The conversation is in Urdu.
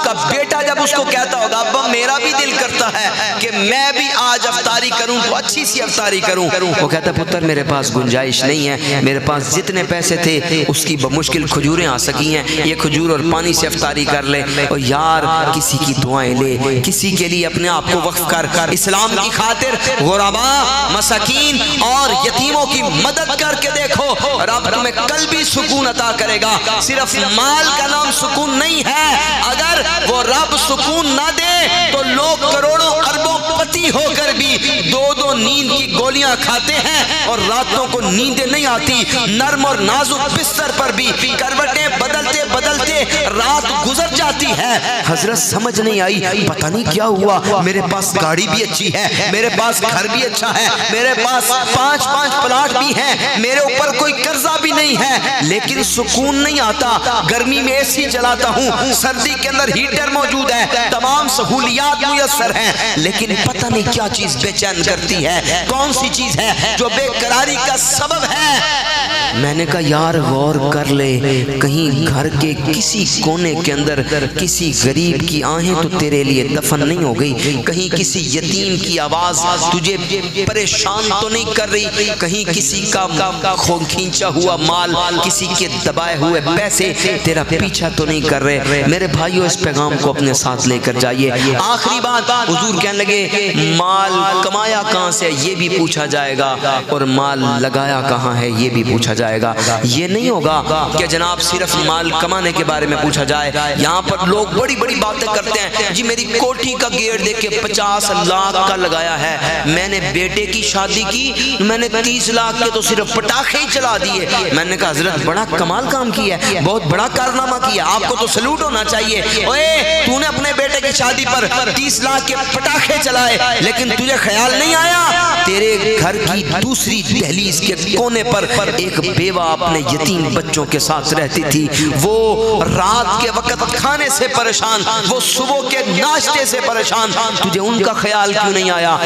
کا بیٹا جب اس کو کہتا ہوگا ابا میرا بھی دل کرتا ہے کہ میں بھی آج افطاری کروں تو اچھی سی افطاری کروں، وہ کہتا ہے پتر میرے پاس گنجائش نہیں ہے، میرے پاس جتنے پیسے تھے اس کی بمشکل کھجوریں آ سکی ہیں، یہ کھجور اور پانی سے افطاری کر لے۔ اور یار کسی کی دعائیں لے، کسی کے لیے اپنے آپ کو وقف کر، اسلام کی خاطر غرباء، مساکین اور یتیموں کی مدد کر کے دیکھو، رب تمہیں قلبی سکون عطا کرے گا۔ صرف مال کا نام سکون نہیں ہے، اگر وہ رب سکون نہ دے تو لوگ کروڑوں اربوں پتی ہو کر بھی دو دو نیند کی گولیاں کھاتے ہیں اور راتوں کو نیندیں نہیں آتی، نرم اور نازک بستر پر بھی کروٹیں بدلتے بدلتے رات گزر جاتی ہے۔ حضرت سمجھ نہیں آئی، پتہ نہیں کیا ہوا، میرے پاس گاڑی بھی اچھی ہے، میرے پاس گھر بھی اچھا ہے، میرے پاس 5 پلاٹ بھی ہیں، میرے اوپر کوئی قرضہ بھی نہیں ہے، لیکن سکون نہیں آتا۔ گرمی میں اے سی چلاتا ہوں، سردی کے اندر ہیٹر موجود ہے، تمام سہولیات میسر ہیں، لیکن پتہ نہیں کیا چیز بے چین کرتی ہے، کون سی چیز ہے جو بے قراری کا سبب ہے۔ میں نے کہا یار غور کر لے، کہیں گھر کے کسی کونے کے اندر کسی غریب کی آہیں تو تیرے لیے دفن نہیں ہو گئی، کہیں کسی یتیم کی آواز تجھے پریشان تو نہیں کر رہی، کہیں کسی کا کھینچا ہوا مال، کسی کے دبائے ہوئے پیسے تیرا پیچھا تو نہیں کر رہے۔ میرے بھائیو اس پیغام کو اپنے ساتھ لے کر جائیے۔ آخری بات، حضور کہنے لگے مال کمایا کہاں سے یہ بھی پوچھا جائے گا اور مال لگایا کہاں ہے یہ بھی پوچھا جائے گا۔ یہ نہیں ہوگا کہ جناب صرف مال کمانے کے بارے میں پوچھا جائے۔ یہاں پر لوگ بڑی بڑی باتیں کرتے ہیں، جی میری کوٹھی کا گیٹ دیکھ کے 50 لاکھ کا لگایا ہے، میں نے بیٹے کی شادی کی میں نے 30 لاکھ کے تو صرف پٹاخے ہی چلا دیے۔ میں نے کہا حضرت بڑا کمال کام کیا ہے، بہت بڑا کارنامہ کیا، آپ کو تو سلوٹ ہونا چاہیے۔ اوے تو نے اپنے بیٹے کی شادی پر 30 لاکھ کے پٹاخے چلائے، لیکن تجھے خیال نہیں آیا تیرے گھر کی دوسری دہلیز کے کونے پر ایک بیوہ اپنے یتیم بچوں کے ساتھ رہتی تھی، وہ رات کے وقت کھانے سے پریشان، وہ صبح کے ناشتے سے پریشان، تجھے ان کا خیال کیوں نہیں آیا؟